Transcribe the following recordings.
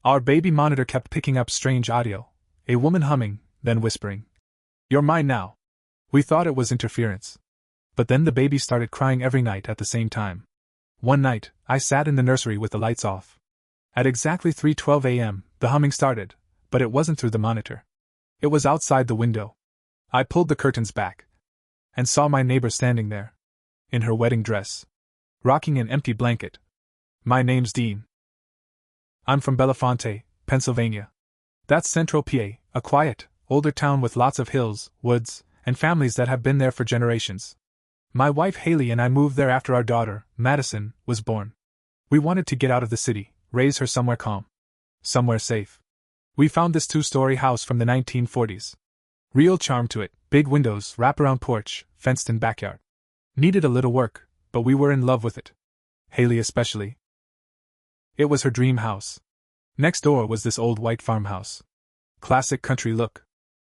Our baby monitor kept picking up strange audio, a woman humming, then whispering, "You're mine now." We thought it was interference. But then the baby started crying every night at the same time. One night, I sat in the nursery with the lights off. At exactly 3:12 a.m., the humming started, but it wasn't through the monitor. It was outside the window. I pulled the curtains back and saw my neighbor standing there, in her wedding dress, rocking an empty blanket. "My name's Dean. I'm from Bellefonte, Pennsylvania. That's Central PA, a quiet, older town with lots of hills, woods, and families that have been there for generations. My wife Haley and I moved there after our daughter, Madison, was born. We wanted to get out of the city, raise her somewhere calm, somewhere safe. We found this 2-story house from the 1940s. Real charm to it, big windows, wraparound porch, fenced-in backyard. Needed a little work, but we were in love with it. Haley especially. It was her dream house. Next door was this old white farmhouse. Classic country look.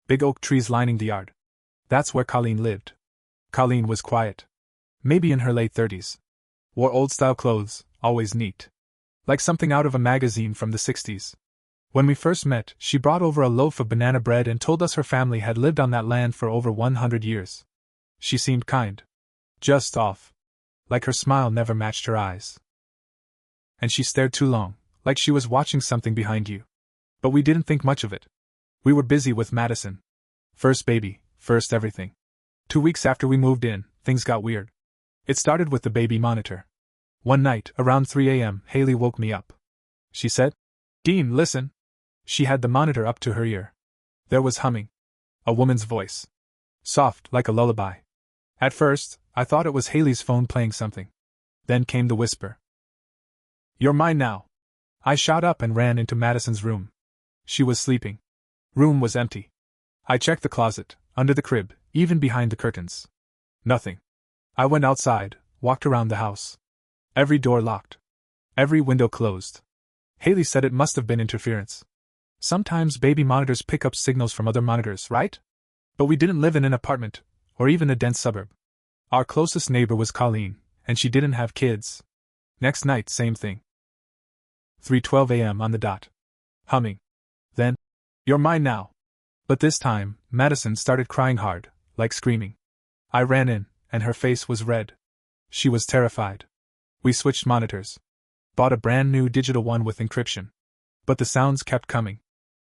Big oak trees lining the yard. That's where Colleen lived. Colleen was quiet. Maybe in her late 30s. Wore old-style clothes, always neat. Like something out of a magazine from the 60s. When we first met, she brought over a loaf of banana bread and told us her family had lived on that land for over 100 years. She seemed kind. Just off. Like her smile never matched her eyes. And she stared too long, like she was watching something behind you. But we didn't think much of it. We were busy with Madison. First baby, first everything. 2 weeks after we moved in, things got weird. It started with the baby monitor. One night, around 3 a.m., Haley woke me up. She said, "Dean, listen." She had the monitor up to her ear. There was humming. A woman's voice. Soft, like a lullaby. At first, I thought it was Haley's phone playing something. Then came the whisper. "You're mine now." I shot up and ran into Madison's room. She was sleeping. Room was empty. I checked the closet, under the crib, even behind the curtains. Nothing. I went outside, walked around the house. Every door locked. Every window closed. Haley said it must have been interference. Sometimes baby monitors pick up signals from other monitors, right? But we didn't live in an apartment, or even a dense suburb. Our closest neighbor was Colleen, and she didn't have kids. Next night, same thing. 3:12 a.m. on the dot. Humming. Then, "You're mine now." But this time, Madison started crying hard, like screaming. I ran in, and her face was red. She was terrified. We switched monitors. Bought a brand new digital one with encryption. But the sounds kept coming.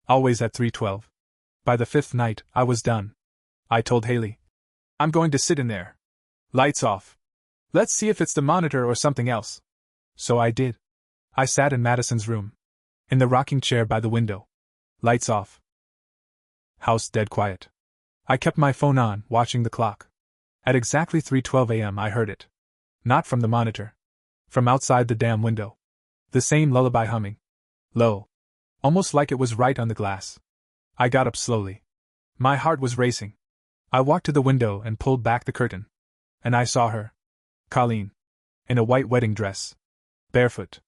Always at 3:12. By the 5th night, I was done. I told Haley, "I'm going to sit in there. Lights off. Let's see if it's the monitor or something else." So I did. I sat in Madison's room. In the rocking chair by the window. Lights off. House dead quiet. I kept my phone on, watching the clock. At exactly 3:12 a.m. I heard it. Not from the monitor. From outside the damn window. The same lullaby humming. Low. Almost like it was right on the glass. I got up slowly. My heart was racing. I walked to the window and pulled back the curtain. And I saw her. Colleen. In a white wedding dress. Barefoot.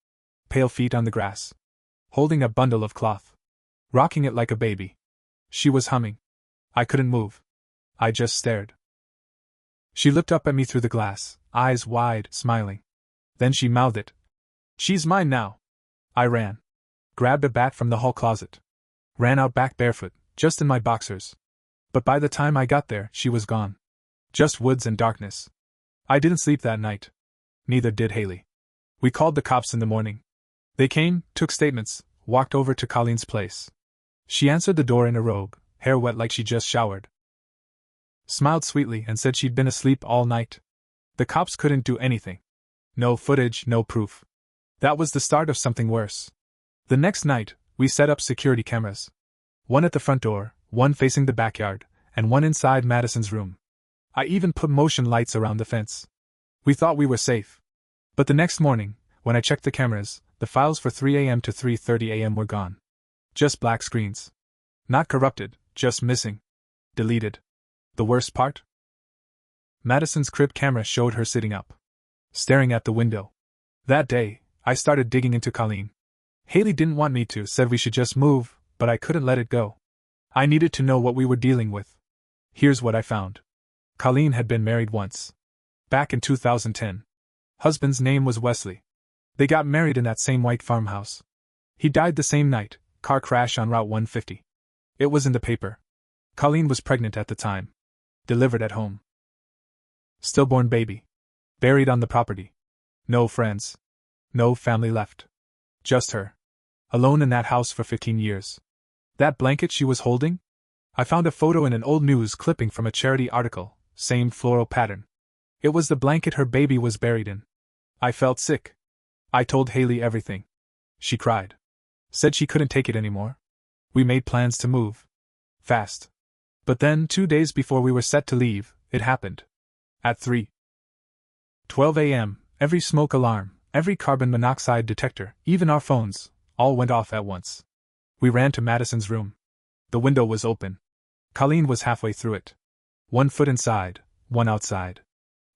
Pale feet on the grass. Holding a bundle of cloth. Rocking it like a baby. She was humming. I couldn't move. I just stared. She looked up at me through the glass, eyes wide, smiling. Then she mouthed it. "She's mine now." I ran. Grabbed a bat from the hall closet. Ran out back barefoot, just in my boxers. But by the time I got there, she was gone. Just woods and darkness. I didn't sleep that night. Neither did Haley. We called the cops in the morning. They came, took statements, walked over to Colleen's place. She answered the door in a robe, hair wet like she just showered. Smiled sweetly and said she'd been asleep all night. The cops couldn't do anything. No footage, no proof. That was the start of something worse. The next night, we set up security cameras. One at the front door, one facing the backyard, and one inside Madison's room. I even put motion lights around the fence. We thought we were safe. But the next morning, when I checked the cameras, the files for 3 a.m. to 3:30 a.m. were gone. Just black screens. Not corrupted, just missing. Deleted. The worst part? Madison's crib camera showed her sitting up, staring at the window. That day, I started digging into Colleen. Haley didn't want me to, said we should just move, but I couldn't let it go. I needed to know what we were dealing with. Here's what I found. Colleen had been married once. Back in 2010. Husband's name was Wesley. They got married in that same white farmhouse. He died the same night, car crash on Route 150. It was in the paper. Colleen was pregnant at the time. Delivered at home. Stillborn baby. Buried on the property. No friends. No family left. Just her. Alone in that house for 15 years. That blanket she was holding? I found a photo in an old news clipping from a charity article, same floral pattern. It was the blanket her baby was buried in. I felt sick. I told Haley everything. She cried. Said she couldn't take it anymore. We made plans to move. Fast. But then, 2 days before we were set to leave, it happened. At 3:12 a.m., every smoke alarm, every carbon monoxide detector, even our phones, all went off at once. We ran to Madison's room. The window was open. Colleen was halfway through it. 1 foot inside, 1 outside.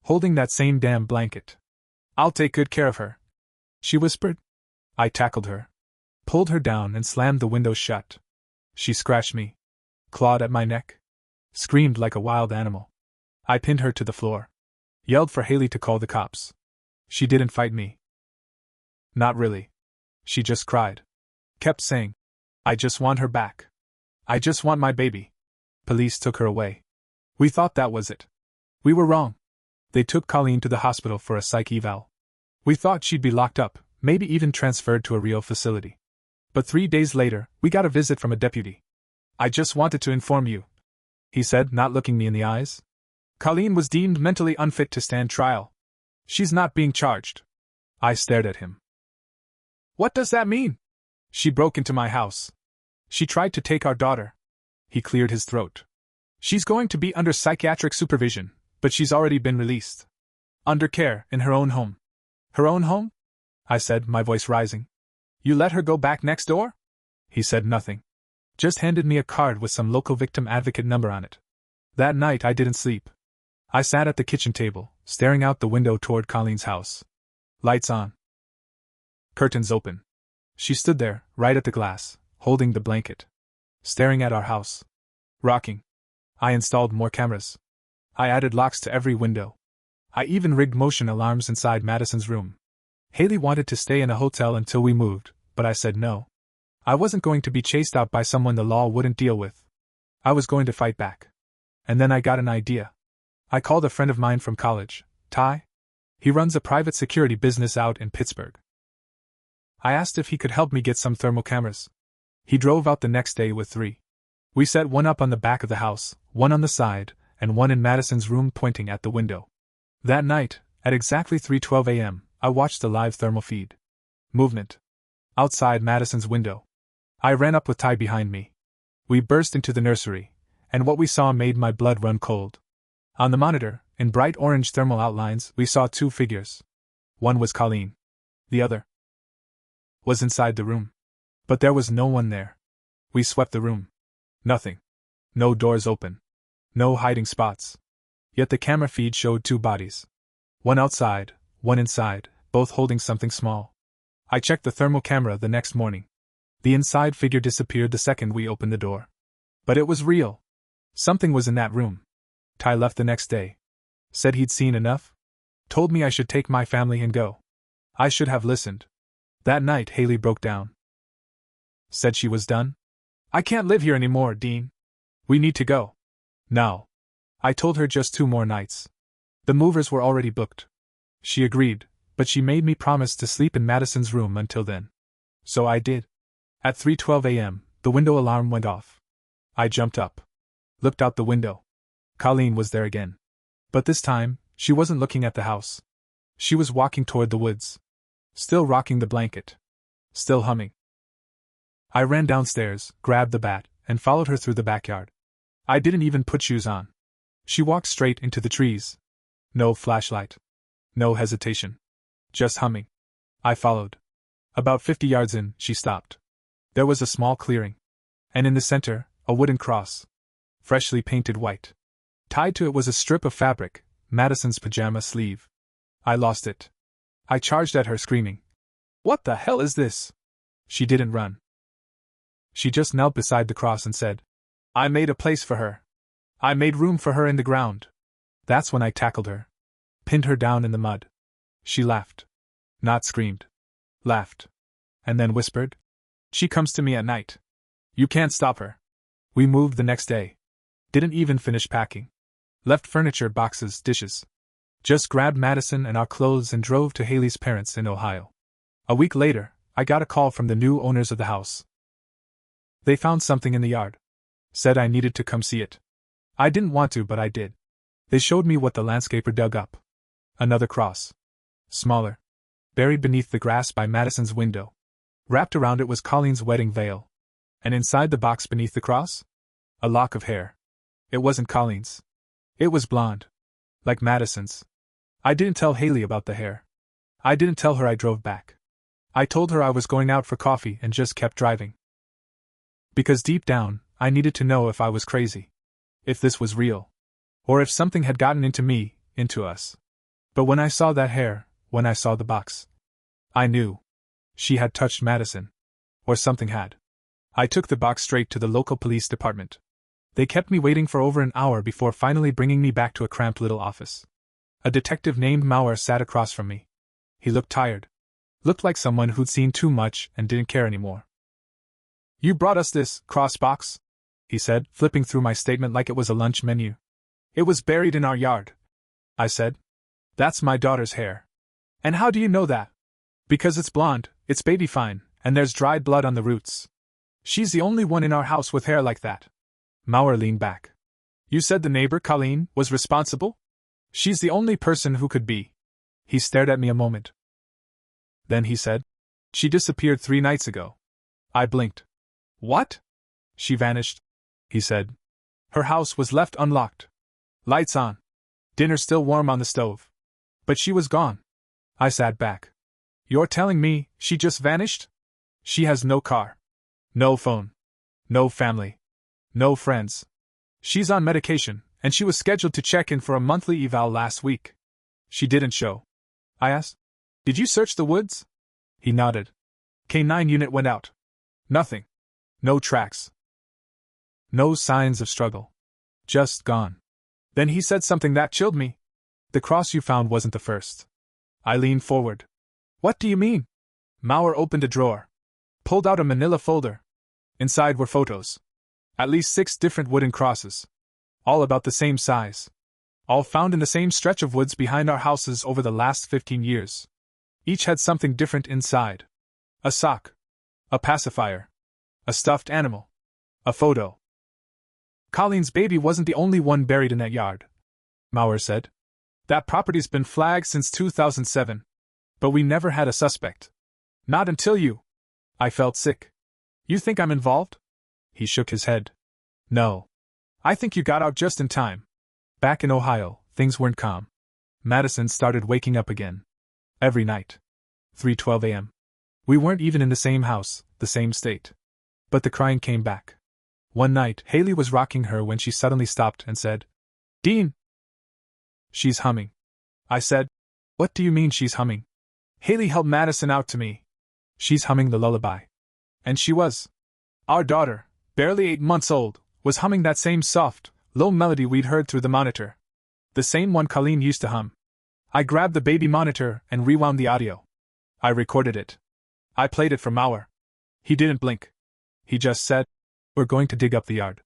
Holding that same damn blanket. "I'll take good care of her," she whispered. I tackled her. Pulled her down and slammed the window shut. She scratched me. Clawed at my neck. Screamed like a wild animal. I pinned her to the floor. Yelled for Haley to call the cops. She didn't fight me. Not really. She just cried. Kept saying, "I just want her back. I just want my baby." Police took her away. We thought that was it. We were wrong. They took Colleen to the hospital for a psych eval. We thought she'd be locked up, maybe even transferred to a real facility. But 3 days later, we got a visit from a deputy. "I just wanted to inform you," he said, not looking me in the eyes. "Colleen was deemed mentally unfit to stand trial. She's not being charged." I stared at him. "What does that mean?" "She broke into my house. She tried to take our daughter." He cleared his throat. "She's going to be under psychiatric supervision, but she's already been released. Under care, in her own home." "Her own home?" I said, my voice rising. "You let her go back next door?" He said nothing. Just handed me a card with some local victim advocate number on it. That night I didn't sleep. I sat at the kitchen table, staring out the window toward Colleen's house. Lights on. Curtains open. She stood there, right at the glass, holding the blanket. Staring at our house. Rocking. I installed more cameras. I added locks to every window. I even rigged motion alarms inside Madison's room. Haley wanted to stay in a hotel until we moved, but I said no. I wasn't going to be chased out by someone the law wouldn't deal with. I was going to fight back. And then I got an idea. I called a friend of mine from college, Ty. He runs a private security business out in Pittsburgh. I asked if he could help me get some thermal cameras. He drove out the next day with 3. We set one up on the back of the house, one on the side, and one in Madison's room pointing at the window. That night, at exactly 3:12 a.m., I watched the live thermal feed. Movement. Outside Madison's window. I ran up with Ty behind me. We burst into the nursery, and what we saw made my blood run cold. On the monitor, in bright orange thermal outlines, we saw 2 figures. One was Colleen. The other was inside the room. But there was no one there. We swept the room. Nothing. No doors open. No hiding spots. Yet the camera feed showed 2 bodies. One outside, one inside, both holding something small. I checked the thermal camera the next morning. The inside figure disappeared the second we opened the door. But it was real. Something was in that room. Ty left the next day. Said he'd seen enough. Told me I should take my family and go. I should have listened. That night Haley broke down. Said she was done. "I can't live here anymore, Dean. We need to go. Now." I told her just 2 more nights. The movers were already booked. She agreed, but she made me promise to sleep in Madison's room until then. So I did. At 3:12 a.m., the window alarm went off. I jumped up. Looked out the window. Colleen was there again. But this time, she wasn't looking at the house. She was walking toward the woods. Still rocking the blanket. Still humming. I ran downstairs, grabbed the bat, and followed her through the backyard. I didn't even put shoes on. She walked straight into the trees. No flashlight. No hesitation. Just humming. I followed. About 50 yards in, she stopped. There was a small clearing. And in the center, a wooden cross. Freshly painted white. Tied to it was a strip of fabric, Madison's pajama sleeve. I lost it. I charged at her screaming. "What the hell is this?" She didn't run. She just knelt beside the cross and said, "I made a place for her. I made room for her in the ground." That's when I tackled her. Pinned her down in the mud. She laughed. Not screamed. Laughed. And then whispered, She comes to me at night. You can't stop her. We moved the next day. Didn't even finish packing. Left furniture, boxes, dishes. Just grabbed Madison and our clothes and drove to Haley's parents in Ohio. A week later, I got a call from the new owners of the house. They found something in the yard. Said I needed to come see it. I didn't want to, but I did. They showed me what the landscaper dug up. Another cross. Smaller. Buried beneath the grass by Madison's window. Wrapped around it was Colleen's wedding veil. And inside the box beneath the cross? A lock of hair. It wasn't Colleen's. It was blonde. Like Madison's. I didn't tell Haley about the hair. I didn't tell her I drove back. I told her I was going out for coffee and just kept driving. Because deep down, I needed to know if I was crazy. If this was real. Or if something had gotten into me, into us. But when I saw that hair, when I saw the box, I knew. She had touched Madison. Or something had. I took the box straight to the local police department. They kept me waiting for over an hour before finally bringing me back to a cramped little office. A detective named Mauer sat across from me. He looked tired. Looked like someone who'd seen too much and didn't care anymore. You brought us this cross box? He said, flipping through my statement like it was a lunch menu. It was buried in our yard. I said. That's my daughter's hair. And how do you know that? Because it's blonde, it's baby fine, and there's dried blood on the roots. She's the only one in our house with hair like that. Mauer leaned back. You said the neighbor, Colleen, was responsible? She's the only person who could be. He stared at me a moment. Then he said, she disappeared 3 nights ago. I blinked. What? She vanished, he said. Her house was left unlocked. Lights on. Dinner still warm on the stove. But she was gone. I sat back. You're telling me she just vanished? She has no car. No phone. No family. No friends. She's on medication, and she was scheduled to check in for a monthly eval last week. She didn't show. I asked. Did you search the woods? He nodded. K9 unit went out. Nothing. No tracks. No signs of struggle. Just gone. Then he said something that chilled me. The cross you found wasn't the first. I leaned forward. What do you mean? Mauer opened a drawer. Pulled out a manila folder. Inside were photos. At least 6 different wooden crosses. All about the same size. All found in the same stretch of woods behind our houses over the last 15 years. Each had something different inside. A sock. A pacifier. A stuffed animal. A photo. Colleen's baby wasn't the only one buried in that yard, Mauer said. That property's been flagged since 2007. But we never had a suspect. Not until you. I felt sick. You think I'm involved? He shook his head. No. I think you got out just in time. Back in Ohio, things weren't calm. Madison started waking up again. Every night. 3:12 a.m. We weren't even in the same house, the same state. But the crying came back. One night, Haley was rocking her when she suddenly stopped and said, Dean! She's humming. I said, What do you mean she's humming? Haley held Madison out to me. She's humming the lullaby. And she was. Our daughter, barely 8 months old, was humming that same soft, low melody we'd heard through the monitor. The same one Colleen used to hum. I grabbed the baby monitor and rewound the audio. I recorded it. I played it for Mauer. He didn't blink. He just said, We're going to dig up the yard.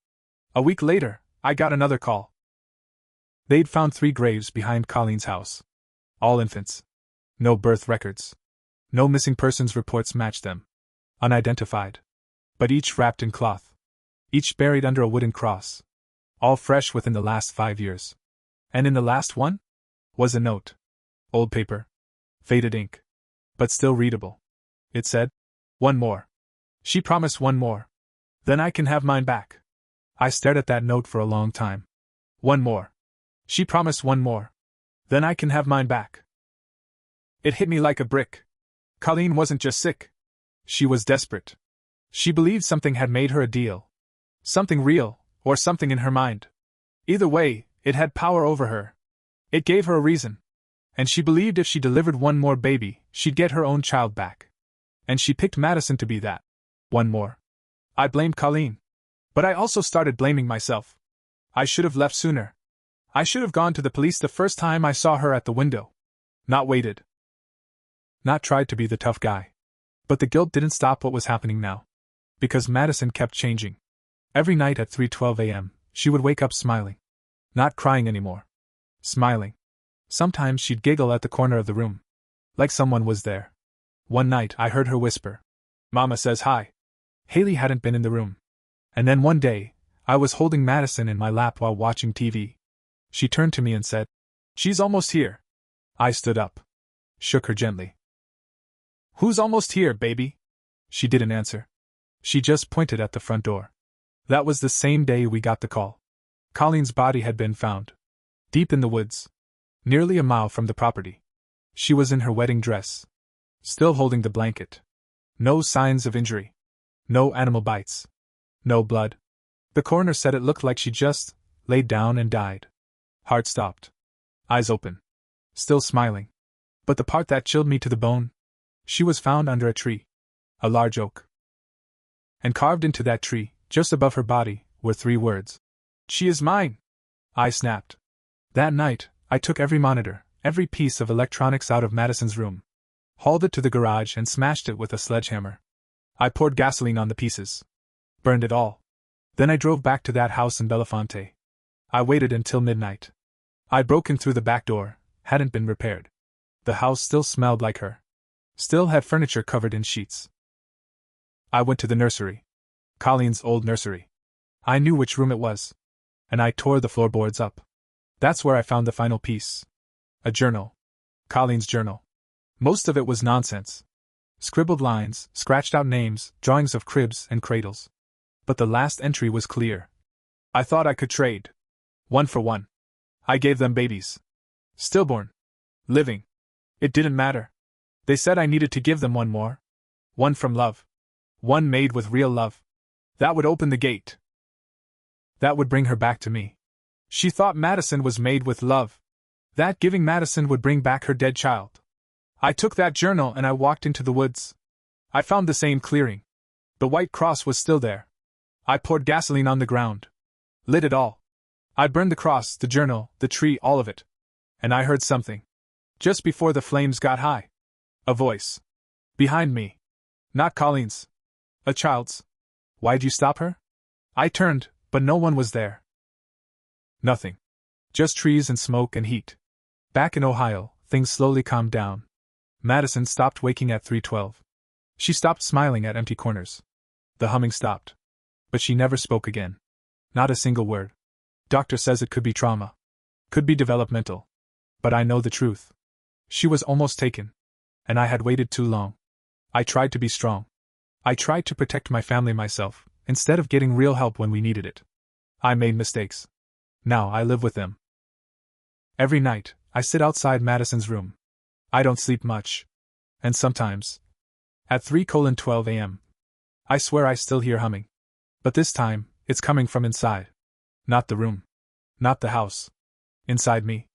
A week later, I got another call. They'd found 3 graves behind Colleen's house. All infants. No birth records. No missing persons reports matched them. Unidentified. But each wrapped in cloth. Each buried under a wooden cross. All fresh within the last 5 years. And in the last one? Was a note. Old paper. Faded ink. But still readable. It said, 1 more. She promised 1 more. Then I can have mine back. I stared at that note for a long time. 1 more. She promised 1 more. Then I can have mine back. It hit me like a brick. Colleen wasn't just sick. She was desperate. She believed something had made her a deal. Something real, or something in her mind. Either way, it had power over her. It gave her a reason. And she believed if she delivered 1 more baby, she'd get her own child back. And she picked Madison to be that. 1 more. I blamed Colleen. But I also started blaming myself. I should have left sooner. I should have gone to the police the first time I saw her at the window. Not waited. Not tried to be the tough guy. But the guilt didn't stop what was happening now. Because Madison kept changing. Every night at 3:12 a.m., she would wake up smiling. Not crying anymore. Smiling. Sometimes she'd giggle at the corner of the room. Like someone was there. One night I heard her whisper, "Mama says hi." Haley hadn't been in the room. And then one day, I was holding Madison in my lap while watching TV. She turned to me and said, "She's almost here." I stood up. Shook her gently. "Who's almost here, baby?" She didn't answer. She just pointed at the front door. That was the same day we got the call. Colleen's body had been found. Deep in the woods. Nearly a mile from the property. She was in her wedding dress. Still holding the blanket. No signs of injury. No animal bites. No blood. The coroner said it looked like she just laid down and died. Heart stopped. Eyes open. Still smiling. But the part that chilled me to the bone? She was found under a tree. A large oak. And carved into that tree, just above her body, were 3 words. "She is mine!" I snapped. That night, I took every monitor, every piece of electronics out of Madison's room. Hauled it to the garage and smashed it with a sledgehammer. I poured gasoline on the pieces. Burned it all. Then I drove back to that house in Belafonte. I waited until midnight. I'd broken through the back door, hadn't been repaired. The house still smelled like her. Still had furniture covered in sheets. I went to the nursery. Colleen's old nursery. I knew which room it was. And I tore the floorboards up. That's where I found the final piece. A journal. Colleen's journal. Most of it was nonsense. Scribbled lines, scratched out names, drawings of cribs and cradles. But the last entry was clear. I thought I could trade. 1 for 1. I gave them babies. Stillborn. Living. It didn't matter. They said I needed to give them one more. One from love. One made with real love. That would open the gate. That would bring her back to me. She thought Madison was made with love. That giving Madison would bring back her dead child. I took that journal and I walked into the woods. I found the same clearing. The white cross was still there. I poured gasoline on the ground. Lit it all. I burned the cross, the journal, the tree, all of it. And I heard something. Just before the flames got high. A voice. Behind me. Not Colleen's. A child's. "Why'd you stop her?" I turned, but no one was there. Nothing. Just trees and smoke and heat. Back in Ohio, things slowly calmed down. Madison stopped waking at 3:12. She stopped smiling at empty corners. The humming stopped. But she never spoke again. Not a single word. Doctor says it could be trauma. Could be developmental. But I know the truth. She was almost taken. And I had waited too long. I tried to be strong. I tried to protect my family myself, instead of getting real help when we needed it. I made mistakes. Now I live with them. Every night, I sit outside Madison's room. I don't sleep much. And sometimes, at 3:12 a.m., I swear I still hear humming. But this time, it's coming from inside. Not the room. Not the house. Inside me.